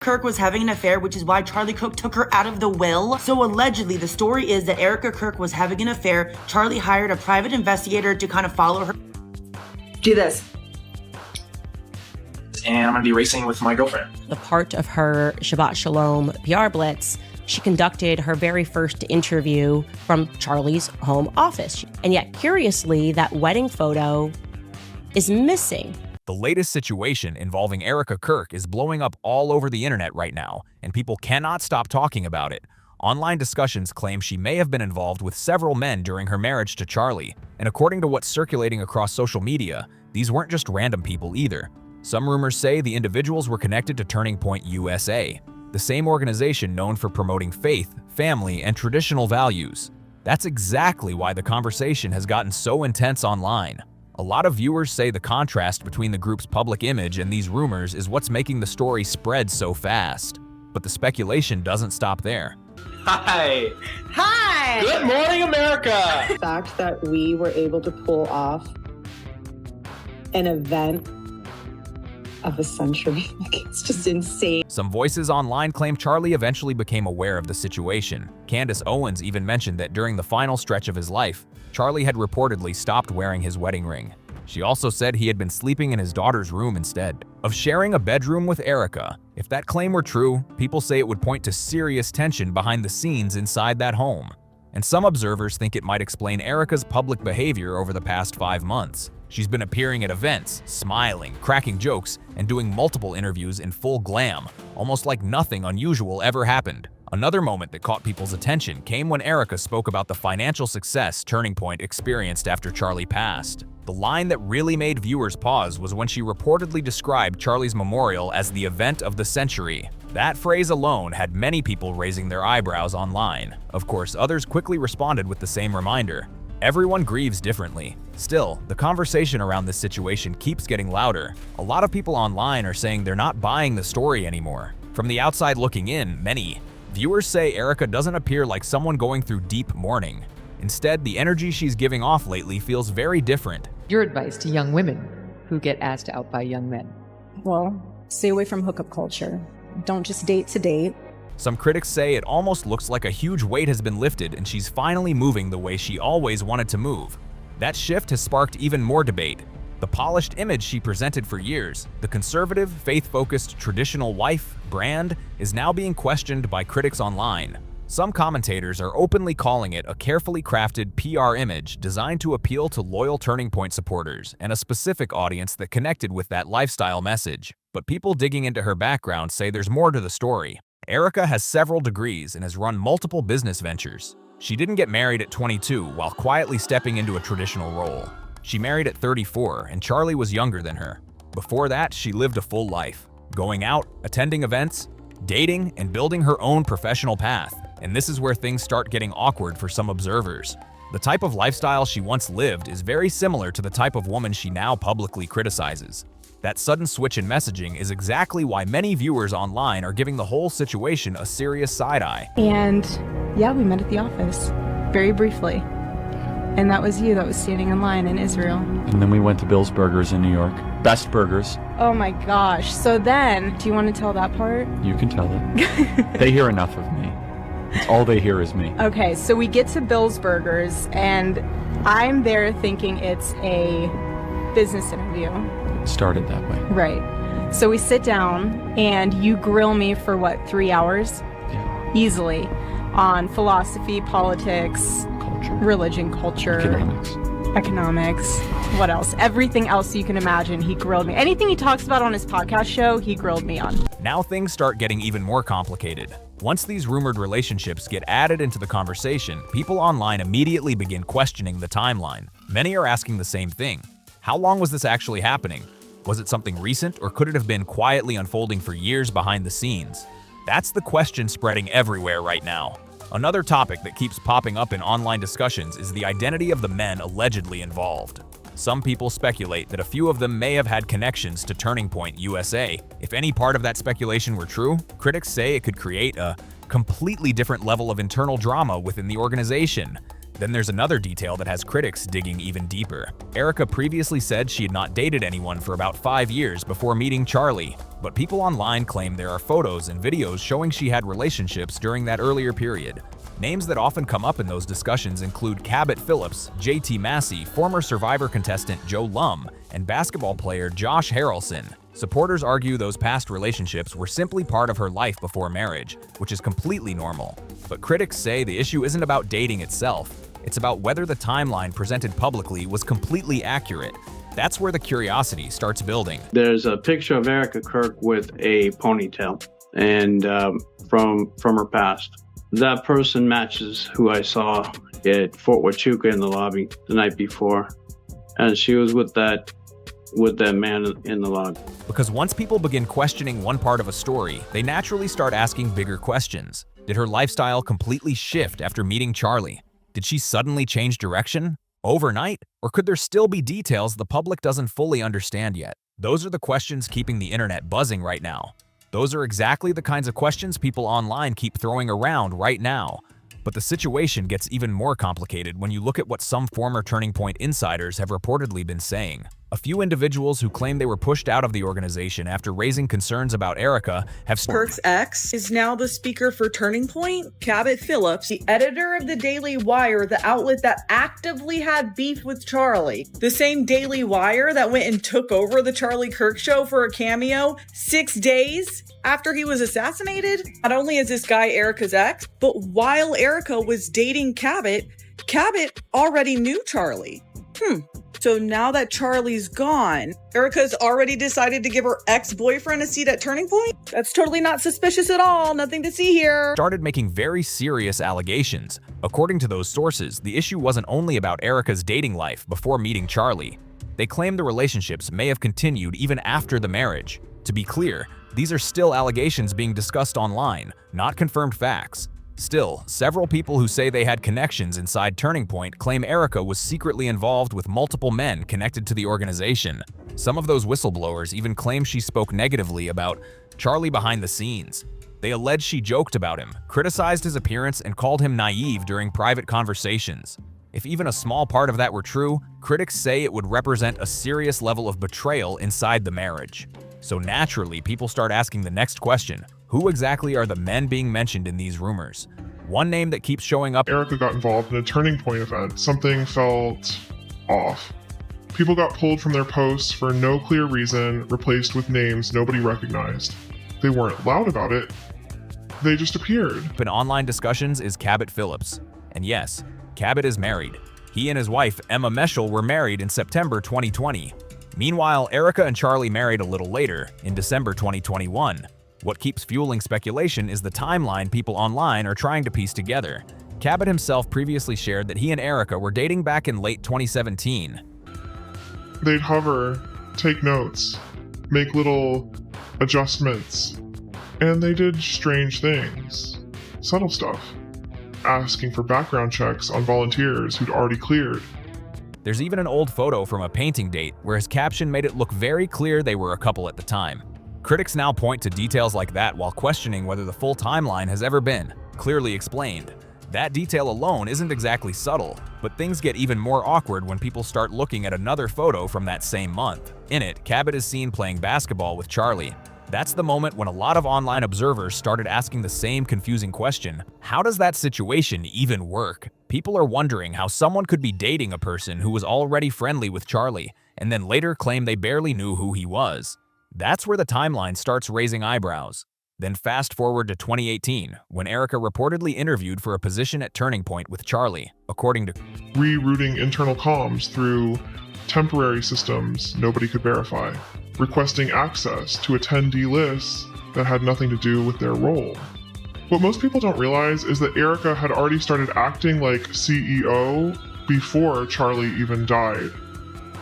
Kirk was having an affair, which is why Charlie Kirk took her out of the will. So allegedly, the story is that Erika Kirk was having an affair. Charlie hired a private investigator to kind of follow her. Do this. And I'm gonna be racing with my girlfriend. The part of her Shabbat Shalom PR Blitz, she conducted her very first interview from Charlie's home office. And yet, curiously, that wedding photo is missing. The latest situation involving Erika Kirk is blowing up all over the internet right now, and people cannot stop talking about it. Online discussions claim she may have been involved with several men during her marriage to Charlie, and according to what's circulating across social media, these weren't just random people either. Some rumors say the individuals were connected to Turning Point USA, the same organization known for promoting faith, family, and traditional values. That's exactly why the conversation has gotten so intense online. A lot of viewers say the contrast between the group's public image and these rumors is what's making the story spread so fast. But the speculation doesn't stop there. Hi! Hi! Good morning, America! The fact that we were able to pull off an event of a century, it's just insane. Some voices online claim Charlie eventually became aware of the situation. Candace Owens even mentioned that during the final stretch of his life, Charlie had reportedly stopped wearing his wedding ring. She also said he had been sleeping in his daughter's room instead of sharing a bedroom with Erika. If that claim were true, people say it would point to serious tension behind the scenes inside that home. And some observers think it might explain Erika's public behavior over the past 5 months. She's been appearing at events, smiling, cracking jokes, and doing multiple interviews in full glam, almost like nothing unusual ever happened. Another moment that caught people's attention came when Erika spoke about the financial success Turning Point experienced after Charlie passed. The line that really made viewers pause was when she reportedly described Charlie's memorial as the event of the century. That phrase alone had many people raising their eyebrows online. Of course, others quickly responded with the same reminder. Everyone grieves differently. Still, the conversation around this situation keeps getting louder. A lot of people online are saying they're not buying the story anymore. From the outside looking in, many viewers say Erika doesn't appear like someone going through deep mourning. Instead, the energy she's giving off lately feels very different. Your advice to young women who get asked out by young men? Well, stay away from hookup culture. Don't just date to date. Some critics say it almost looks like a huge weight has been lifted and she's finally moving the way she always wanted to move. That shift has sparked even more debate. The polished image she presented for years, the conservative, faith-focused, traditional wife brand, is now being questioned by critics online. Some commentators are openly calling it a carefully crafted PR image designed to appeal to loyal Turning Point supporters and a specific audience that connected with that lifestyle message. But people digging into her background say there's more to the story. Erika has several degrees and has run multiple business ventures. She didn't get married at 22 while quietly stepping into a traditional role. She married at 34 and Charlie was younger than her. Before that, she lived a full life, going out, attending events, dating, and building her own professional path. And this is where things start getting awkward for some observers. The type of lifestyle she once lived is very similar to the type of woman she now publicly criticizes. That sudden switch in messaging is exactly why many viewers online are giving the whole situation a serious side-eye. And yeah, we met at the office, very briefly. And that was you that was standing in line in Israel. And then we went to Bill's Burgers in New York. Best burgers. Oh my gosh. So then, do you want to tell that part? You can tell it. They hear enough of me. All they hear is me. Okay, so we get to Bill's Burgers, and I'm there thinking it's a business interview. It started that way. Right. So we sit down, and you grill me for what, 3 hours? Yeah. Easily. On philosophy, politics, Culture. religion, culture, economics, what else? Everything else you can imagine, he grilled me. Anything he talks about on his podcast show, he grilled me on. Now things start getting even more complicated. Once these rumored relationships get added into the conversation, people online immediately begin questioning the timeline. Many are asking the same thing. How long was this actually happening? Was it something recent, or could it have been quietly unfolding for years behind the scenes? That's the question spreading everywhere right now. Another topic that keeps popping up in online discussions is the identity of the men allegedly involved. Some people speculate that a few of them may have had connections to Turning Point USA. If any part of that speculation were true, critics say it could create a completely different level of internal drama within the organization. Then there's another detail that has critics digging even deeper. Erika previously said she had not dated anyone for about 5 years before meeting Charlie, but people online claim there are photos and videos showing she had relationships during that earlier period. Names that often come up in those discussions include Cabot Phillips, JT Massey, former Survivor contestant Joe Lum, and basketball player Josh Harrelson. Supporters argue those past relationships were simply part of her life before marriage, which is completely normal. But critics say the issue isn't about dating itself. It's about whether the timeline presented publicly was completely accurate. That's where the curiosity starts building. There's a picture of Erika Kirk with a ponytail, and from her past. That person matches who I saw at Fort Huachuca in the lobby the night before, and she was with that man in the lobby. Because once people begin questioning one part of a story, they naturally start asking bigger questions. Did her lifestyle completely shift after meeting Charlie? Did she suddenly change direction? Overnight? Or could there still be details the public doesn't fully understand yet? Those are the questions keeping the internet buzzing right now. Those are exactly the kinds of questions people online keep throwing around right now. But the situation gets even more complicated when you look at what some former Turning Point insiders have reportedly been saying. A few individuals who claim they were pushed out of the organization after raising concerns about Erika have Kirk's ex is now the speaker for Turning Point. Cabot Phillips, the editor of the Daily Wire, the outlet that actively had beef with Charlie. The same Daily Wire that went and took over the Charlie Kirk show for a cameo 6 days after he was assassinated. Not only is this guy Erika's ex, but while Erika was dating Cabot, Cabot already knew Charlie. So now that Charlie's gone, Erika's already decided to give her ex-boyfriend a seat at Turning Point? That's totally not suspicious at all. Nothing to see here. Started making very serious allegations. According to those sources, the issue wasn't only about Erika's dating life before meeting Charlie. They claim the relationships may have continued even after the marriage. To be clear, these are still allegations being discussed online, not confirmed facts. Still, several people who say they had connections inside Turning Point claim Erika was secretly involved with multiple men connected to the organization. Some of those whistleblowers even claim she spoke negatively about Charlie behind the scenes. They allege she joked about him, criticized his appearance, and called him naive during private conversations. If even a small part of that were true, critics say it would represent a serious level of betrayal inside the marriage. So naturally, people start asking the next question: who exactly are the men being mentioned in these rumors? One name that keeps showing up: Erika got involved in a Turning Point event. Something felt off. People got pulled from their posts for no clear reason, replaced with names nobody recognized. They weren't loud about it. They just appeared. In online discussions is Cabot Phillips. And yes, Cabot is married. He and his wife, Emma Meschel, were married in September 2020. Meanwhile, Erika and Charlie married a little later, in December 2021. What keeps fueling speculation is the timeline people online are trying to piece together. Cabot himself previously shared that he and Erika were dating back in late 2017. They'd hover, take notes, make little adjustments, and they did strange things. Subtle stuff. Asking for background checks on volunteers who'd already cleared. There's even an old photo from a painting date where his caption made it look very clear they were a couple at the time. Critics now point to details like that while questioning whether the full timeline has ever been clearly explained. That detail alone isn't exactly subtle, but things get even more awkward when people start looking at another photo from that same month. In it, Cabot is seen playing basketball with Charlie. That's the moment when a lot of online observers started asking the same confusing question: how does that situation even work? People are wondering how someone could be dating a person who was already friendly with Charlie, and then later claim they barely knew who he was. That's where the timeline starts raising eyebrows. Then fast forward to 2018, when Erika reportedly interviewed for a position at Turning Point with Charlie, according to rerouting internal comms through temporary systems nobody could verify, requesting access to attendee lists that had nothing to do with their role. What most people don't realize is that Erika had already started acting like CEO before Charlie even died.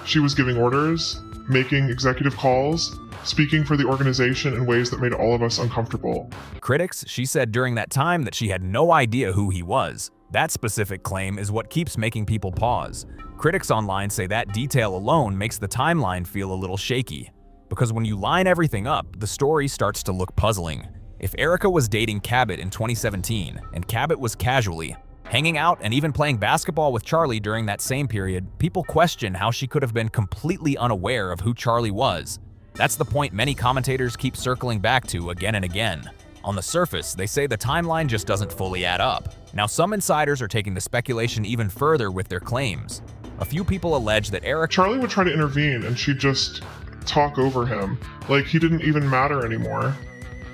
She was giving orders, making executive calls, speaking for the organization in ways that made all of us uncomfortable. Critics, she said during that time that she had no idea who he was. That specific claim is what keeps making people pause. Critics online say that detail alone makes the timeline feel a little shaky. Because when you line everything up, the story starts to look puzzling. If Erika was dating Cabot in 2017, and Cabot was casually, Hanging out and even playing basketball with Charlie during that same period, people question how she could have been completely unaware of who Charlie was. That's the point many commentators keep circling back to again and again. On the surface, they say the timeline just doesn't fully add up. Now, some insiders are taking the speculation even further with their claims. A few people allege that Charlie would try to intervene and she'd just talk over him, like he didn't even matter anymore.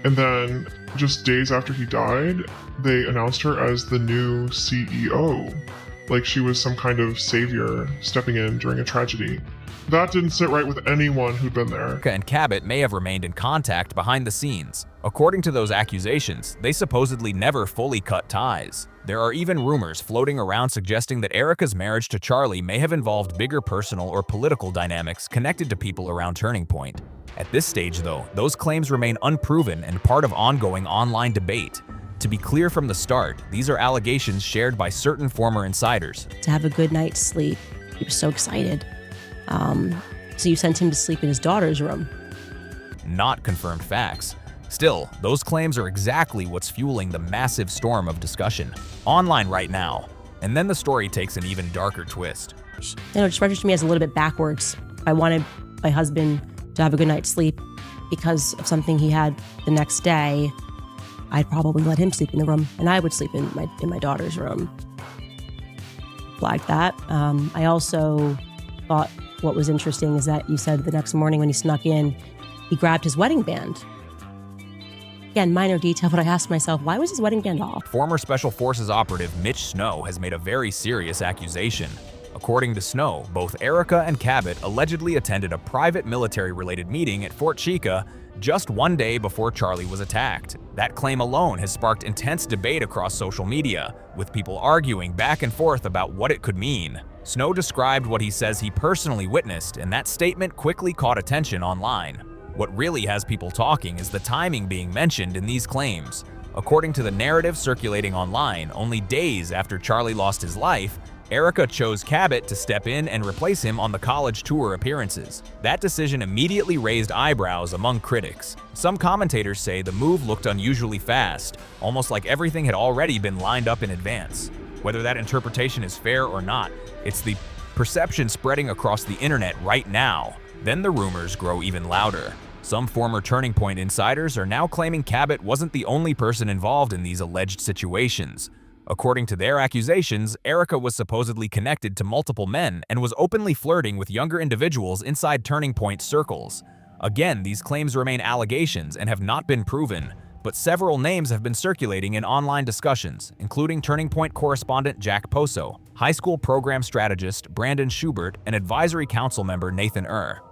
And then, just days after he died, they announced her as the new CEO, like she was some kind of savior stepping in during a tragedy. That didn't sit right with anyone who'd been there. Erika and Cabot may have remained in contact behind the scenes. According to those accusations, they supposedly never fully cut ties. There are even rumors floating around suggesting that Erika's marriage to Charlie may have involved bigger personal or political dynamics connected to people around Turning Point. At this stage, though, those claims remain unproven and part of ongoing online debate. To be clear from the start, these are allegations shared by certain former insiders. To have a good night's sleep. He was so excited. So you sent him to sleep in his daughter's room. Not confirmed facts. Still, those claims are exactly what's fueling the massive storm of discussion online right now. And then the story takes an even darker twist. It just registers to me as a little bit backwards. I wanted my husband to have a good night's sleep because of something he had the next day. I'd probably let him sleep in the room, and I would sleep in my daughter's room. Flag that. I also thought what was interesting is that you said the next morning when he snuck in, he grabbed his wedding band. Again, minor detail, but I asked myself, why was his wedding band off? Former Special Forces operative Mitch Snow has made a very serious accusation. According to Snow, both Erika and Cabot allegedly attended a private military-related meeting at Fort Chica just one day before Charlie was attacked. That claim alone has sparked intense debate across social media, with people arguing back and forth about what it could mean. Snow described what he says he personally witnessed, and that statement quickly caught attention online. What really has people talking is the timing being mentioned in these claims. According to the narrative circulating online, only days after Charlie lost his life, Erika chose Cabot to step in and replace him on the college tour appearances. That decision immediately raised eyebrows among critics. Some commentators say the move looked unusually fast, almost like everything had already been lined up in advance. Whether that interpretation is fair or not, it's the perception spreading across the internet right now. Then the rumors grow even louder. Some former Turning Point insiders are now claiming Cabot wasn't the only person involved in these alleged situations. According to their accusations, Erika was supposedly connected to multiple men and was openly flirting with younger individuals inside Turning Point circles. Again, these claims remain allegations and have not been proven, but several names have been circulating in online discussions, including Turning Point correspondent Jack Poso, high school program strategist Brandon Schubert, and advisory council member Nathan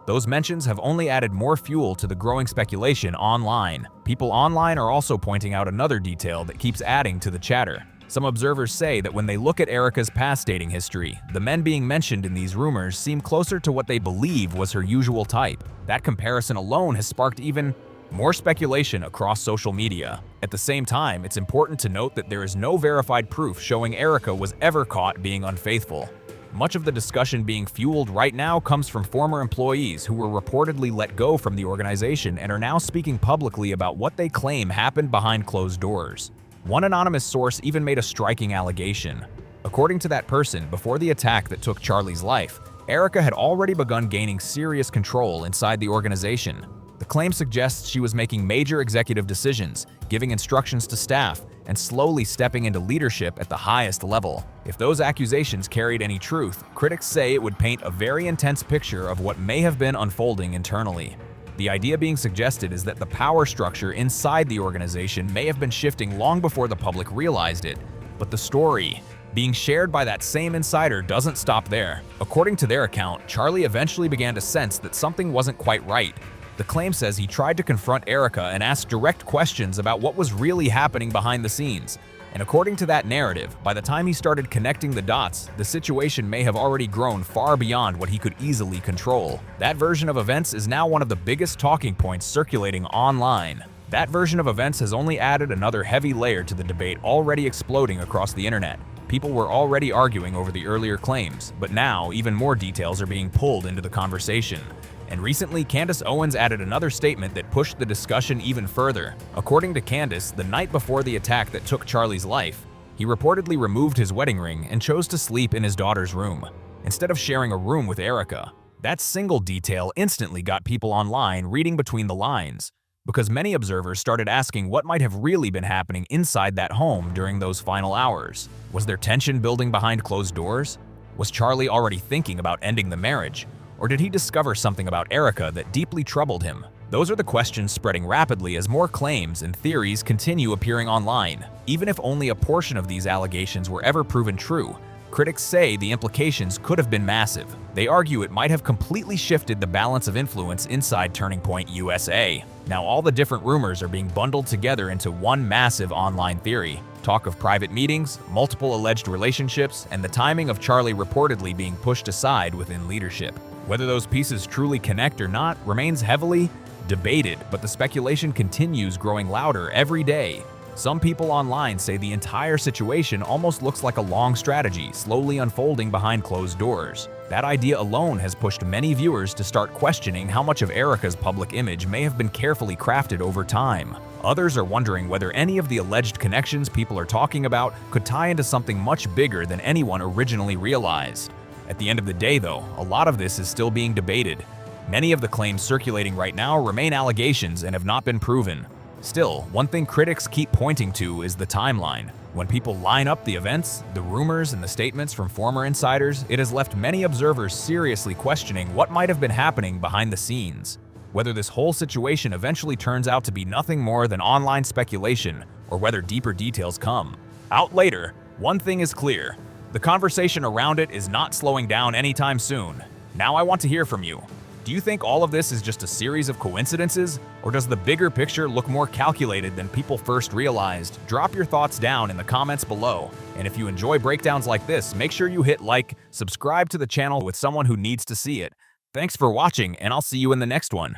Those mentions have only added more fuel to the growing speculation online. People online are also pointing out another detail that keeps adding to the chatter. Some observers say that when they look at Erika's past dating history, the men being mentioned in these rumors seem closer to what they believe was her usual type. That comparison alone has sparked even more speculation across social media. At the same time, it's important to note that there is no verified proof showing Erika was ever caught being unfaithful. Much of the discussion being fueled right now comes from former employees who were reportedly let go from the organization and are now speaking publicly about what they claim happened behind closed doors. One anonymous source even made a striking allegation. According to that person, before the attack that took Charlie's life, Erika had already begun gaining serious control inside the organization. The claim suggests she was making major executive decisions, giving instructions to staff, and slowly stepping into leadership at the highest level. If those accusations carried any truth, critics say it would paint a very intense picture of what may have been unfolding internally. The idea being suggested is that the power structure inside the organization may have been shifting long before the public realized it, but the story being shared by that same insider doesn't stop there. According to their account, Charlie eventually began to sense that something wasn't quite right. The claim says he tried to confront Erika and ask direct questions about what was really happening behind the scenes. And according to that narrative, by the time he started connecting the dots, the situation may have already grown far beyond what he could easily control. That version of events is now one of the biggest talking points circulating online. That version of events has only added another heavy layer to the debate already exploding across the internet. People were already arguing over the earlier claims, but now even more details are being pulled into the conversation. And recently, Candace Owens added another statement that pushed the discussion even further. According to Candace, the night before the attack that took Charlie's life, He reportedly removed his wedding ring and chose to sleep in his daughter's room, instead of sharing a room with Erika. That single detail instantly got people online reading between the lines, because many observers started asking what might have really been happening inside that home during those final hours. Was there tension building behind closed doors? Was Charlie already thinking about ending the marriage? Or did he discover something about Erika that deeply troubled him? Those are the questions spreading rapidly as more claims and theories continue appearing online. Even if only a portion of these allegations were ever proven true, critics say the implications could have been massive. They argue it might have completely shifted the balance of influence inside Turning Point USA. Now all the different rumors are being bundled together into one massive online theory. Talk of private meetings, multiple alleged relationships, and the timing of Charlie reportedly being pushed aside within leadership. Whether those pieces truly connect or not remains heavily debated, but the speculation continues growing louder every day. Some people online say the entire situation almost looks like a long strategy, slowly unfolding behind closed doors. That idea alone has pushed many viewers to start questioning how much of Erika's public image may have been carefully crafted over time. Others are wondering whether any of the alleged connections people are talking about could tie into something much bigger than anyone originally realized. At the end of the day, though, a lot of this is still being debated. Many of the claims circulating right now remain allegations and have not been proven. Still, one thing critics keep pointing to is the timeline. When people line up the events, the rumors, and the statements from former insiders, it has left many observers seriously questioning what might have been happening behind the scenes. Whether this whole situation eventually turns out to be nothing more than online speculation, or whether deeper details come out later, one thing is clear. The conversation around it is not slowing down anytime soon. Now I want to hear from you. Do you think all of this is just a series of coincidences, or does the bigger picture look more calculated than people first realized? Drop your thoughts down in the comments below. And if you enjoy breakdowns like this, make sure you hit like, subscribe to the channel with someone who needs to see it. Thanks for watching, and I'll see you in the next one.